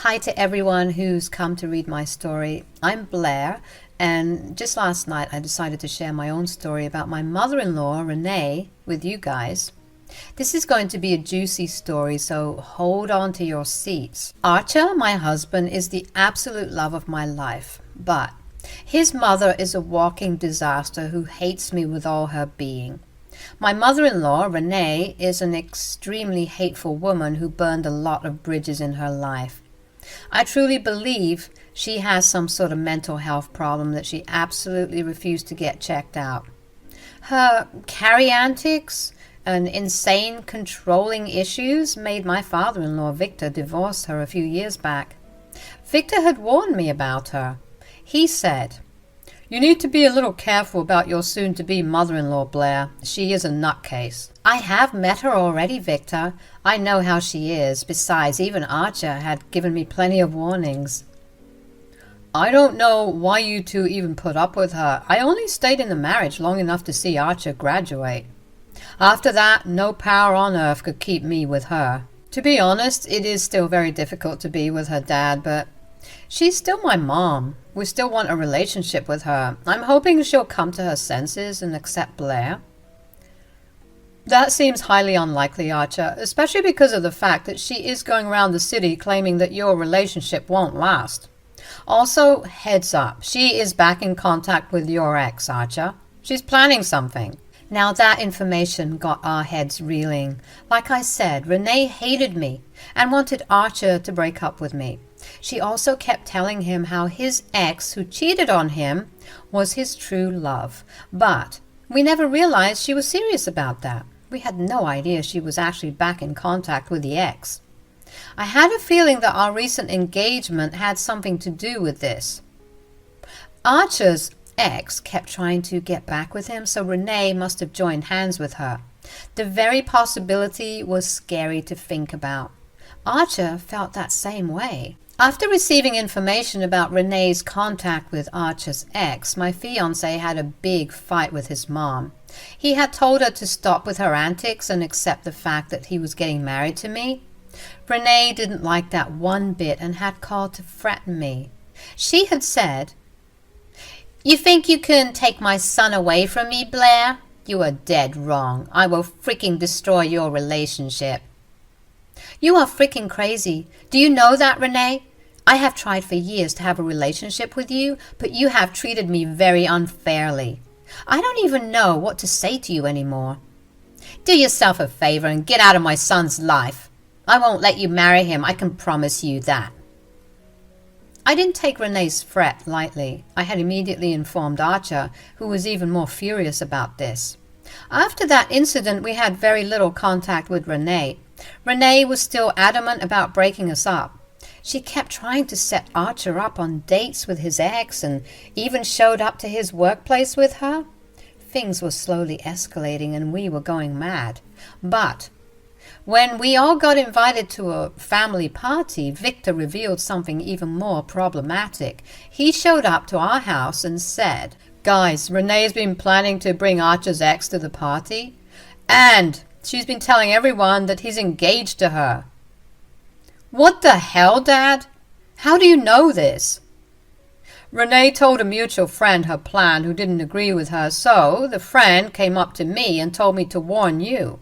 Hi to everyone who's come to read my story. I'm Blair, and just last night I decided to share my own story about my mother-in-law, Renee, with you guys. This is going to be a juicy story, so hold on to your seats. Archer, my husband, is the absolute love of my life, but his mother is a walking disaster who hates me with all her being. My mother-in-law, Renee, is an extremely hateful woman who burned a lot of bridges in her life. I truly believe she has some sort of mental health problem that she absolutely refused to get checked out. Her carry antics and insane controlling issues made my father-in-law Victor divorce her a few years back. Victor had warned me about her. He said, "You need to be a little careful about your soon-to-be mother-in-law, Blair. She is a nutcase." I have met her already, Victor. I know how she is. Besides, even Archer had given me plenty of warnings. "I don't know why you two even put up with her. I only stayed in the marriage long enough to see Archer graduate. After that, no power on earth could keep me with her. To be honest, it is still very difficult to be with her dad, but she's still my mom. We still want a relationship with her. I'm hoping she'll come to her senses and accept Blair." "That seems highly unlikely, Archer, especially because of the fact that she is going around the city claiming that your relationship won't last. Also, heads up, she is back in contact with your ex, Archer. She's planning something." Now that information got our heads reeling. Like I said, Renee hated me and wanted Archer to break up with me. She also kept telling him how his ex, who cheated on him, was his true love. But we never realized she was serious about that. We had no idea she was actually back in contact with the ex. I had a feeling that our recent engagement had something to do with this. Archer's ex kept trying to get back with him, so Renee must have joined hands with her. The very possibility was scary to think about. Archer felt that same way. After receiving information about Renee's contact with Archer's ex, my fiancé had a big fight with his mom. He had told her to stop with her antics and accept the fact that he was getting married to me. Renee didn't like that one bit and had called to threaten me. She had said, "You think you can take my son away from me, Blair? You are dead wrong. I will freaking destroy your relationship." "You are freaking crazy. Do you know that, Renee? I have tried for years to have a relationship with you, but you have treated me very unfairly. I don't even know what to say to you anymore. Do yourself a favor and get out of my son's life. I won't let you marry him, I can promise you that." I didn't take Renee's threat lightly. I had immediately informed Archer, who was even more furious about this. After that incident, we had very little contact with Renee. Renee was still adamant about breaking us up. She kept trying to set Archer up on dates with his ex and even showed up to his workplace with her. Things were slowly escalating and we were going mad. But when we all got invited to a family party, Victor revealed something even more problematic. He showed up to our house and said, "Guys, Renee's been planning to bring Archer's ex to the party, and she's been telling everyone that he's engaged to her." "What the hell, Dad? How do you know this?" "Renee told a mutual friend her plan who didn't agree with her, so the friend came up to me and told me to warn you."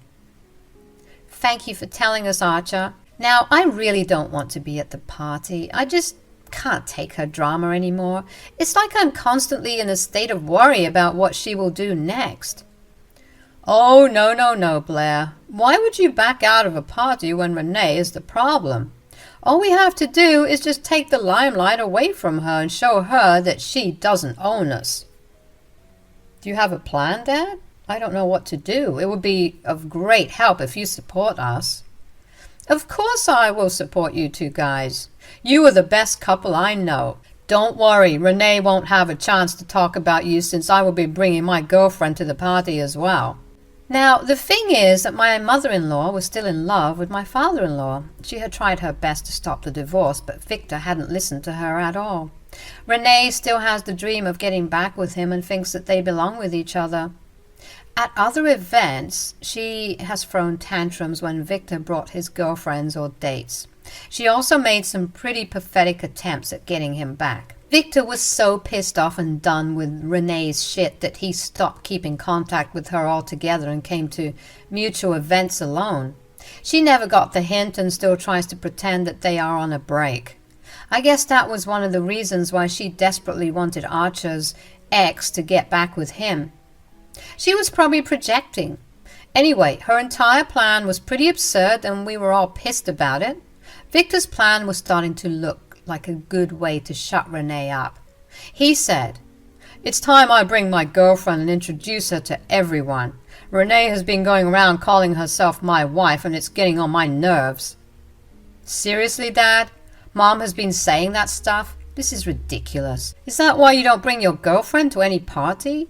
"Thank you for telling us, Archer. Now, I really don't want to be at the party. I just can't take her drama anymore. It's like I'm constantly in a state of worry about what she will do next." "Oh, no, Blair. Why would you back out of a party when Renee is the problem? All we have to do is just take the limelight away from her and show her that she doesn't own us." "Do you have a plan, Dad? I don't know what to do. It would be of great help if you support us." "Of course I will support you two guys. You are the best couple I know. Don't worry, Renee won't have a chance to talk about you since I will be bringing my girlfriend to the party as well." Now, the thing is that my mother-in-law was still in love with my father-in-law. She had tried her best to stop the divorce, but Victor hadn't listened to her at all. Renee still has the dream of getting back with him and thinks that they belong with each other. At other events, she has thrown tantrums when Victor brought his girlfriends or dates. She also made some pretty pathetic attempts at getting him back. Victor was so pissed off and done with Renee's shit that he stopped keeping contact with her altogether and came to mutual events alone. She never got the hint and still tries to pretend that they are on a break. I guess that was one of the reasons why she desperately wanted Archer's ex to get back with him. She was probably projecting. Anyway, her entire plan was pretty absurd and we were all pissed about it. Victor's plan was starting to look like a good way to shut Renee up. He said, "It's time I bring my girlfriend and introduce her to everyone. Renee has been going around calling herself my wife and it's getting on my nerves." Seriously, Dad? Mom has been saying that stuff? This is ridiculous. Is that why you don't bring your girlfriend to any party?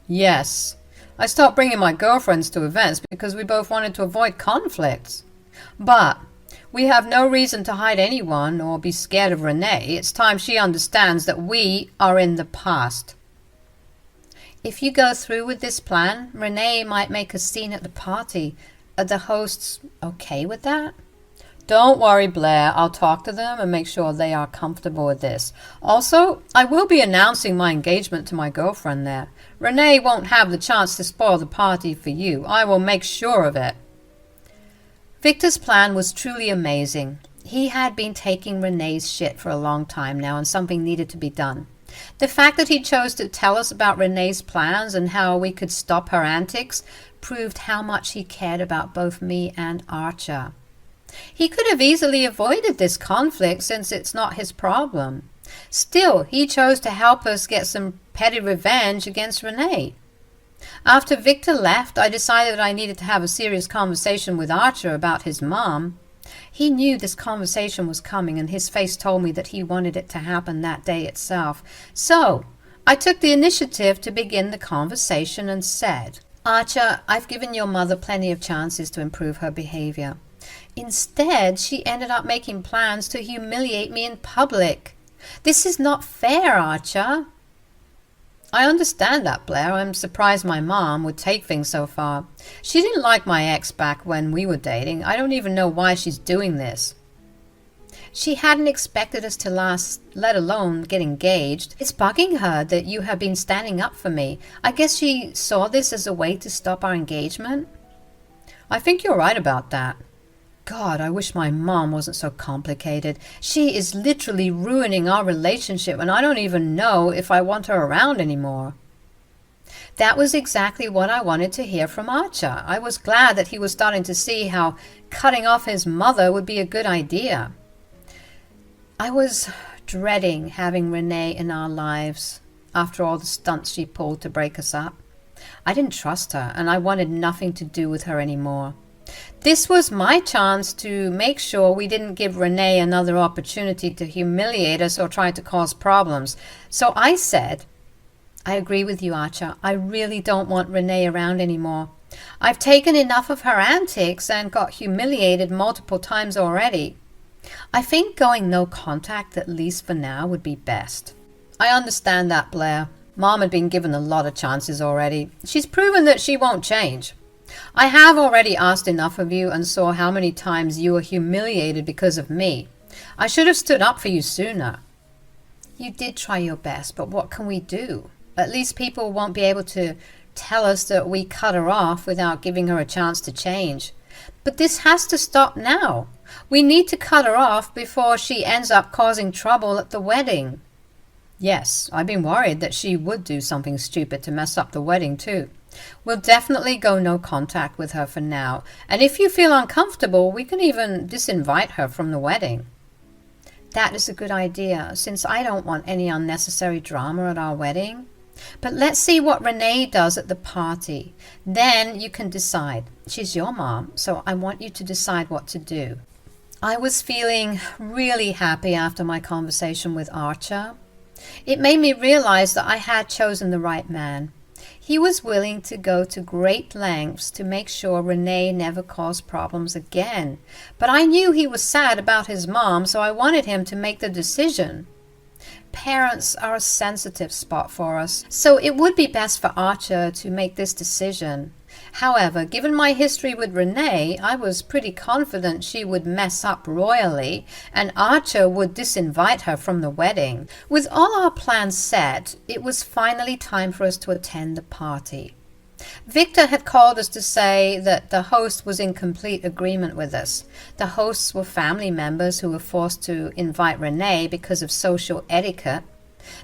Yes. I stopped bringing my girlfriends to events because we both wanted to avoid conflicts. But we have no reason to hide anyone or be scared of Renee. It's time she understands that we are in the past. If you go through with this plan, Renee might make a scene at the party. Are the hosts okay with that? Don't worry, Blair. I'll talk to them and make sure they are comfortable with this. Also, I will be announcing my engagement to my girlfriend there. Renee won't have the chance to spoil the party for you. I will make sure of it. Victor's plan was truly amazing. He had been taking Renee's shit for a long time now and something needed to be done. The fact that he chose to tell us about Renee's plans and how we could stop her antics proved how much he cared about both me and Archer. He could have easily avoided this conflict since it's not his problem. Still, he chose to help us get some petty revenge against Renee. After Victor left, I decided that I needed to have a serious conversation with Archer about his mom. He knew this conversation was coming and his face told me that he wanted it to happen that day itself. So, I took the initiative to begin the conversation and said, "Archer, I've given your mother plenty of chances to improve her behavior. Instead, she ended up making plans to humiliate me in public. This is not fair, Archer." "I understand that, Blair. I'm surprised my mom would take things so far. She didn't like my ex back when we were dating. I don't even know why she's doing this. She hadn't expected us to last, let alone get engaged. It's bugging her that you have been standing up for me. I guess she saw this as a way to stop our engagement." "I think you're right about that. God, I wish my mom wasn't so complicated. She is literally ruining our relationship and I don't even know if I want her around anymore." That was exactly what I wanted to hear from Archer. I was glad that he was starting to see how cutting off his mother would be a good idea. I was dreading having Renee in our lives after all the stunts she pulled to break us up. I didn't trust her and I wanted nothing to do with her anymore. This was my chance to make sure we didn't give Renee another opportunity to humiliate us or try to cause problems. So I said, "I agree with you, Archer. I really don't want Renee around anymore. I've taken enough of her antics and got humiliated multiple times already. I think going no contact, at least for now, would be best." "I understand that, Blair. Mom had been given a lot of chances already. She's proven that she won't change. I have already asked enough of you and saw how many times you were humiliated because of me. I should have stood up for you sooner." "You did try your best, but what can we do? At least people won't be able to tell us that we cut her off without giving her a chance to change. But this has to stop now. We need to cut her off before she ends up causing trouble at the wedding." "Yes, I've been worried that she would do something stupid to mess up the wedding too. We'll definitely go no contact with her for now, and if you feel uncomfortable, we can even disinvite her from the wedding." "That is a good idea, since I don't want any unnecessary drama at our wedding. But let's see what Renee does at the party. Then you can decide. She's your mom, so I want you to decide what to do." I was feeling really happy after my conversation with Archer. It made me realize that I had chosen the right man. He was willing to go to great lengths to make sure Renee never caused problems again. But I knew he was sad about his mom, so I wanted him to make the decision. Parents are a sensitive spot for us, so it would be best for Archer to make this decision. However, given my history with Renee, I was pretty confident she would mess up royally and Archer would disinvite her from the wedding. With all our plans set, it was finally time for us to attend the party. Victor had called us to say that the host was in complete agreement with us. The hosts were family members who were forced to invite Renee because of social etiquette.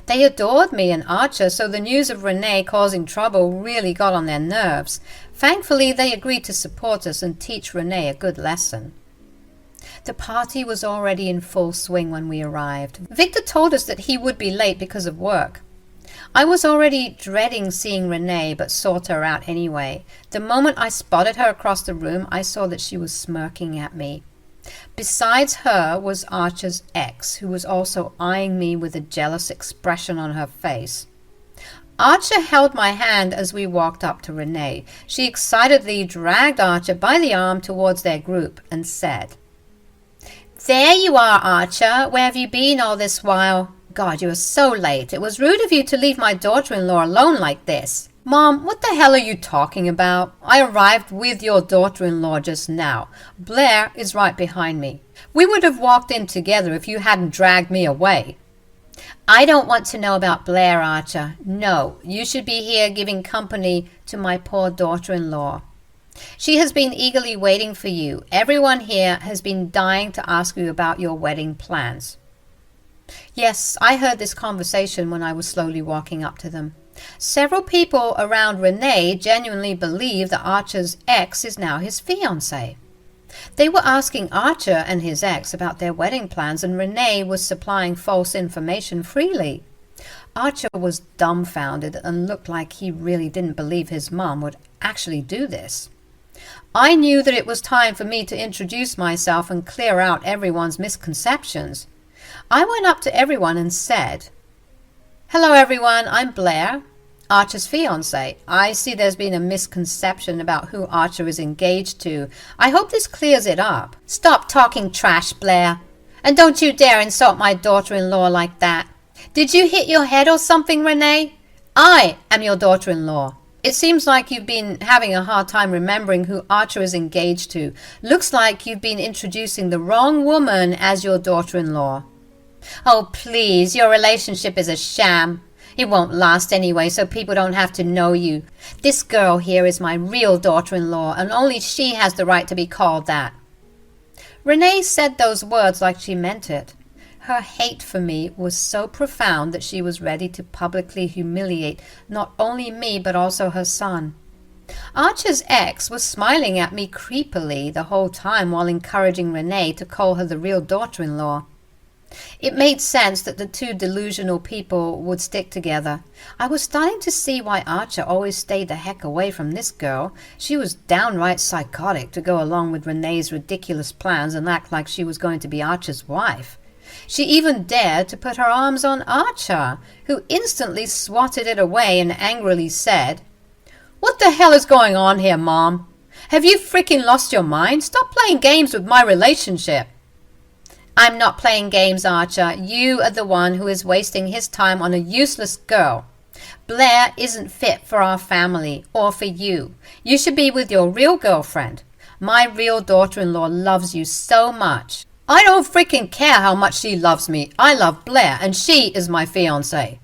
They adored me and Archer, so the news of Renee causing trouble really got on their nerves. Thankfully, they agreed to support us and teach Renee a good lesson. The party was already in full swing when we arrived. Victor told us that he would be late because of work. I was already dreading seeing Renee, but sought her out anyway. The moment I spotted her across the room, I saw that she was smirking at me. Besides her was Archer's ex, who was also eyeing me with a jealous expression on her face. Archer held my hand as we walked up to Renee. She excitedly dragged Archer by the arm towards their group and said, "There you are, Archer. Where have you been all this while? God, you are so late. It was rude of you to leave my daughter-in-law alone like this." "Mom, what the hell are you talking about? I arrived with your daughter-in-law just now. Blair is right behind me. We would have walked in together if you hadn't dragged me away." "I don't want to know about Blair, Archer. No, you should be here giving company to my poor daughter-in-law. She has been eagerly waiting for you. Everyone here has been dying to ask you about your wedding plans." Yes, I heard this conversation when I was slowly walking up to them. Several people around Renee genuinely believe that Archer's ex is now his fiancé. They were asking Archer and his ex about their wedding plans, and Renee was supplying false information freely. Archer was dumbfounded and looked like he really didn't believe his mom would actually do this. I knew that it was time for me to introduce myself and clear out everyone's misconceptions. I went up to everyone and said, "Hello everyone, I'm Blair, Archer's fiancé. I see there's been a misconception about who Archer is engaged to. I hope this clears it up." "Stop talking trash, Blair. And don't you dare insult my daughter-in-law like that. Did you hit your head or something, Renee? I am your daughter-in-law. It seems like you've been having a hard time remembering who Archer is engaged to. Looks like you've been introducing the wrong woman as your daughter-in-law." "Oh, please, your relationship is a sham. It won't last anyway, so people don't have to know you. This girl here is my real daughter-in-law, and only she has the right to be called that." Renee said those words like she meant it. Her hate for me was so profound that she was ready to publicly humiliate not only me but also her son. Archer's ex was smiling at me creepily the whole time while encouraging Renee to call her the real daughter-in-law. It made sense that the two delusional people would stick together. I was starting to see why Archer always stayed the heck away from this girl. She was downright psychotic to go along with Renee's ridiculous plans and act like she was going to be Archer's wife. She even dared to put her arms on Archer, who instantly swatted it away and angrily said, "What the hell is going on here, Mom? Have you freaking lost your mind? Stop playing games with my relationship." "I'm not playing games, Archer. You are the one who is wasting his time on a useless girl. Blair isn't fit for our family or for you. You should be with your real girlfriend. My real daughter-in-law loves you so much." "I don't freaking care how much she loves me. I love Blair, and she is my fiancé.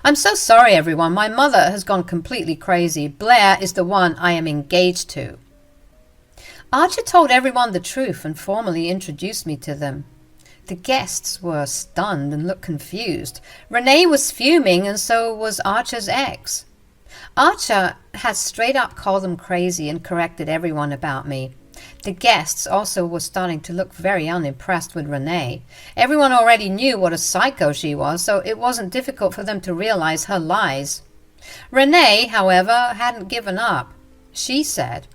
I'm so sorry, everyone. My mother has gone completely crazy. Blair is the one I am engaged to." Archer told everyone the truth and formally introduced me to them. The guests were stunned and looked confused. Renee was fuming, and so was Archer's ex. Archer had straight up called them crazy and corrected everyone about me. The guests also were starting to look very unimpressed with Renee. Everyone already knew what a psycho she was, so it wasn't difficult for them to realize her lies. Renee, however, hadn't given up. She said,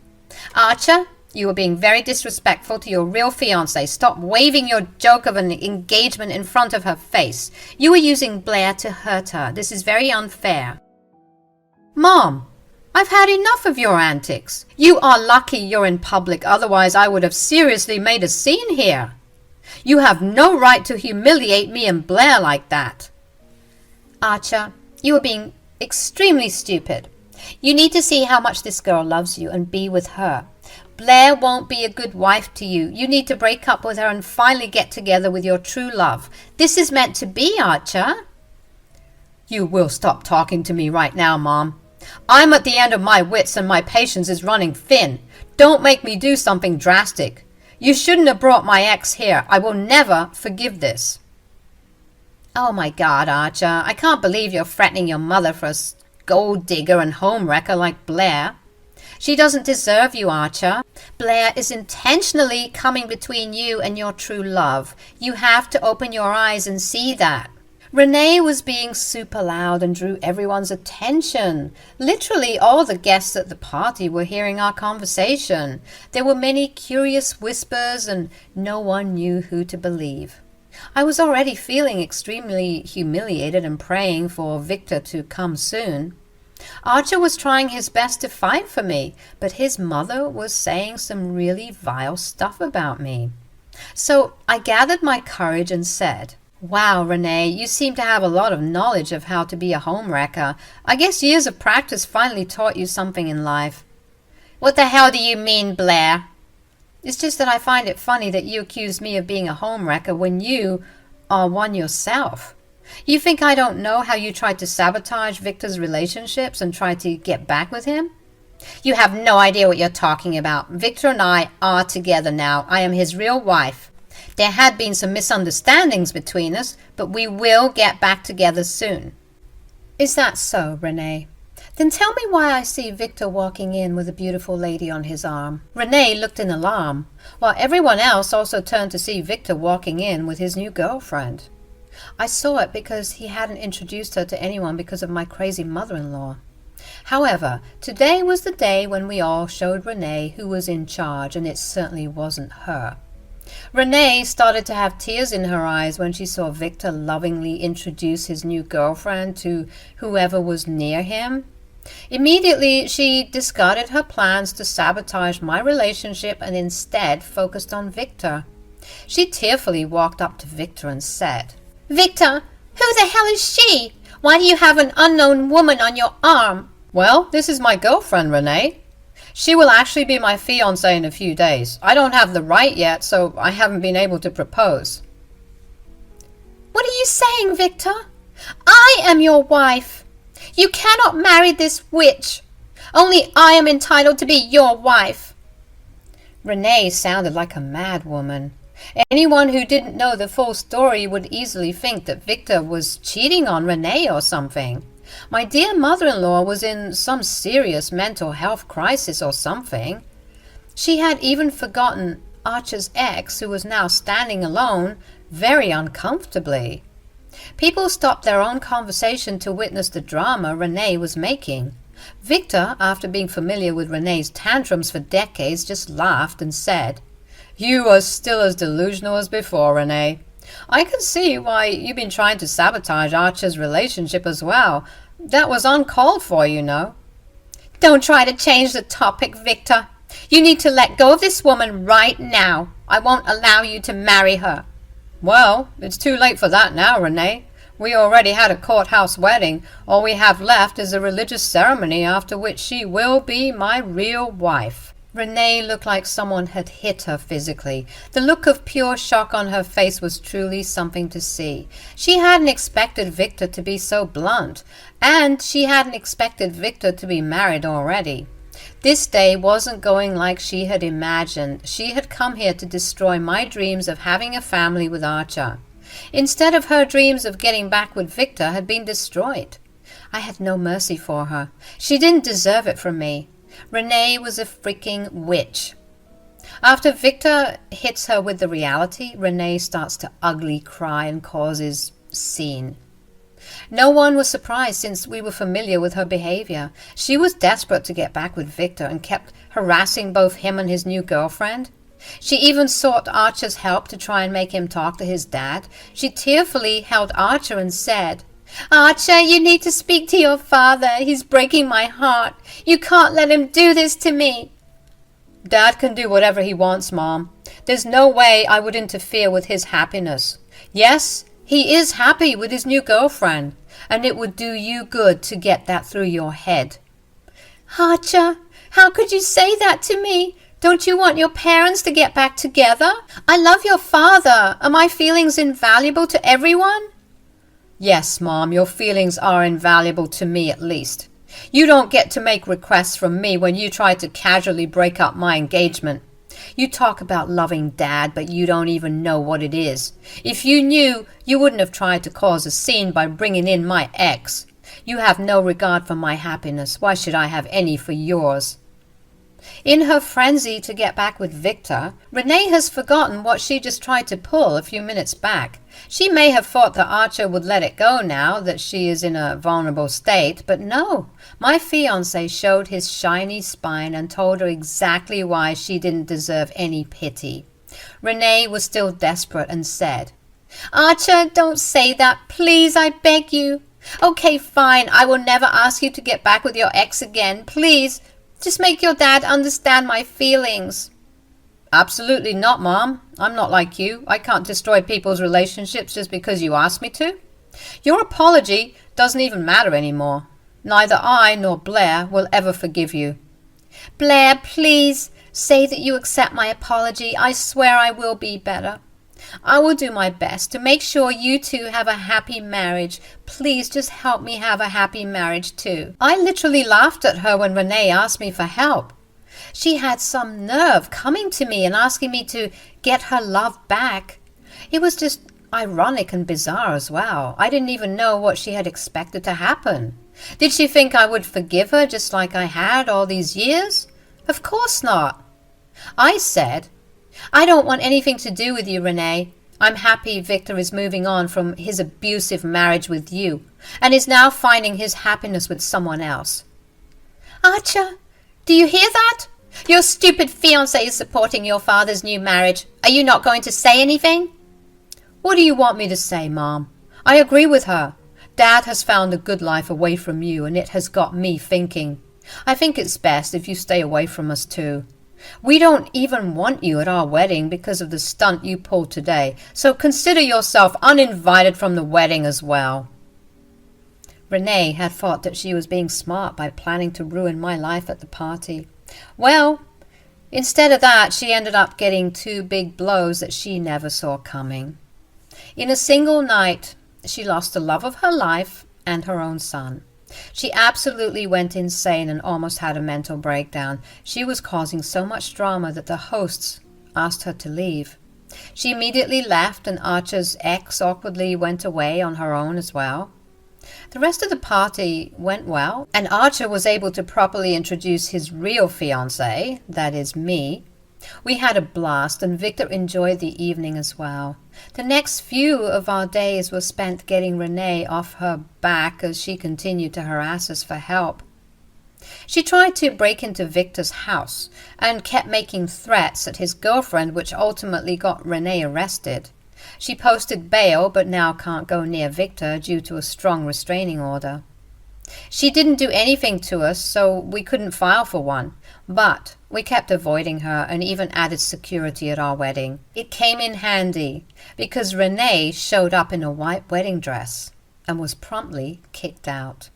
"Archer, you are being very disrespectful to your real fiancé. Stop waving your joke of an engagement in front of her face. You are using Blair to hurt her. This is very unfair." "Mom, I've had enough of your antics. You are lucky you're in public, otherwise I would have seriously made a scene here. You have no right to humiliate me and Blair like that." "Archer, you are being extremely stupid. You need to see how much this girl loves you and be with her. Blair won't be a good wife to you. You need to break up with her and finally get together with your true love. This is meant to be, Archer. You will stop talking to me right now, Mom. I'm at the end of my wits and my patience is running thin. Don't make me do something drastic. You shouldn't have brought my ex here. I will never forgive this. Oh my God, Archer, I can't believe you're threatening your mother for a gold digger and home wrecker like Blair. She doesn't deserve you, Archer. Blair is intentionally coming between you and your true love. You have to open your eyes and see that. Renee was being super loud and drew everyone's attention. Literally all the guests at the party were hearing our conversation. There were many curious whispers and no one knew who to believe. I was already feeling extremely humiliated and praying for Victor to come soon. Archer was trying his best to fight for me, but his mother was saying some really vile stuff about me. So I gathered my courage and said, Wow, Renee, you seem to have a lot of knowledge of how to be a homewrecker. I guess years of practice finally taught you something in life. What the hell do you mean, Blair? It's just that I find it funny that you accuse me of being a homewrecker when you are one yourself. You think I don't know how you tried to sabotage Victor's relationships and tried to get back with him? You have no idea what you're talking about. Victor and I are together now. I am his real wife. There had been some misunderstandings between us, but we will get back together soon. Is that so, Renee? Then tell me why I see Victor walking in with a beautiful lady on his arm. Renee looked in alarm, while everyone else also turned to see Victor walking in with his new girlfriend. I saw it because he hadn't introduced her to anyone because of my crazy mother-in-law. However, today was the day when we all showed Renee who was in charge, and it certainly wasn't her. Renee started to have tears in her eyes when she saw Victor lovingly introduce his new girlfriend to whoever was near him. Immediately, she discarded her plans to sabotage my relationship and instead focused on Victor. She tearfully walked up to Victor and said, Victor, who the hell is she? Why do you have an unknown woman on your arm? Well, this is my girlfriend, Renee. She will actually be my fiancé in a few days. I don't have the right yet, so I haven't been able to propose. What are you saying, Victor? I am your wife. You cannot marry this witch. Only I am entitled to be your wife. Renee sounded like a mad woman. Anyone who didn't know the full story would easily think that Victor was cheating on Renee or something. My dear mother-in-law was in some serious mental health crisis or something. She had even forgotten Archer's ex, who was now standing alone, very uncomfortably. People stopped their own conversation to witness the drama Renee was making. Victor, after being familiar with Renee's tantrums for decades, just laughed and said, You are still as delusional as before, Renee. I can see why you've been trying to sabotage Archer's relationship as well. That was uncalled for, you know. Don't try to change the topic, Victor. You need to let go of this woman right now. I won't allow you to marry her. Well, it's too late for that now, Renee. We already had a courthouse wedding. All we have left is a religious ceremony, after which she will be my real wife. Renee looked like someone had hit her physically. The look of pure shock on her face was truly something to see. She hadn't expected Victor to be so blunt, and she hadn't expected Victor to be married already. This day wasn't going like she had imagined. She had come here to destroy my dreams of having a family with Archer. Instead of her dreams of getting back with Victor had been destroyed. I had no mercy for her. She didn't deserve it from me. Renee was a freaking witch. After Victor hits her with the reality, Renee starts to ugly cry and causes scene. No one was surprised since we were familiar with her behavior. She was desperate to get back with Victor and kept harassing both him and his new girlfriend. She even sought Archer's help to try and make him talk to his dad. She tearfully held Archer and said, Archer, you need to speak to your father. He's breaking my heart. You can't let him do this to me. Dad can do whatever he wants, Mom. There's no way I would interfere with his happiness. Yes, he is happy with his new girlfriend, and it would do you good to get that through your head. Archer, how could you say that to me? Don't you want your parents to get back together? I love your father. Are my feelings invaluable to everyone? Yes, Mom, your feelings are invaluable to me at least. You don't get to make requests from me when you try to casually break up my engagement. You talk about loving Dad, but you don't even know what it is. If you knew, you wouldn't have tried to cause a scene by bringing in my ex. You have no regard for my happiness. Why should I have any for yours? In her frenzy to get back with Victor, Renee has forgotten what she just tried to pull a few minutes back. She may have thought that Archer would let it go now that she is in a vulnerable state, but no. My fiancé showed his shiny spine and told her exactly why she didn't deserve any pity. Renee was still desperate and said, "Archer, don't say that. Please, I beg you. Okay, fine. I will never ask you to get back with your ex again. Please. Just make your dad understand my feelings." Absolutely not, Mom. I'm not like you. I can't destroy people's relationships just because you ask me to. Your apology doesn't even matter anymore. Neither I nor Blair will ever forgive you. Blair, please, say that you accept my apology. I swear I will be better. I will do my best to make sure you two have a happy marriage. Please just help me have a happy marriage too. I literally laughed at her when Renee asked me for help. She had some nerve coming to me and asking me to get her love back. It was just ironic and bizarre as well. I didn't even know what she had expected to happen. Did she think I would forgive her just like I had all these years? Of course not. I said, "I don't want anything to do with you, Renee. I'm happy Victor is moving on from his abusive marriage with you and is now finding his happiness with someone else." Archer, do you hear that? Your stupid fiancé is supporting your father's new marriage. Are you not going to say anything? What do you want me to say, Mom? I agree with her. Dad has found a good life away from you, and it has got me thinking. I think it's best if you stay away from us too. We don't even want you at our wedding because of the stunt you pulled today, so consider yourself uninvited from the wedding as well. Renee had thought that she was being smart by planning to ruin my life at the party. Well, instead of that, she ended up getting two big blows that she never saw coming. In a single night, she lost the love of her life and her own son. She absolutely went insane and almost had a mental breakdown. She was causing so much drama that the hosts asked her to leave. She immediately left, and Archer's ex awkwardly went away on her own as well. The rest of the party went well, and Archer was able to properly introduce his real fiancé, that is me. We had a blast, and Victor enjoyed the evening as well. The next few of our days were spent getting Renee off her back as she continued to harass us for help. She tried to break into Victor's house and kept making threats at his girlfriend, which ultimately got Renee arrested. She posted bail but now can't go near Victor due to a strong restraining order. She didn't do anything to us, so we couldn't file for one, but we kept avoiding her and even added security at our wedding. It came in handy because Renee showed up in a white wedding dress and was promptly kicked out.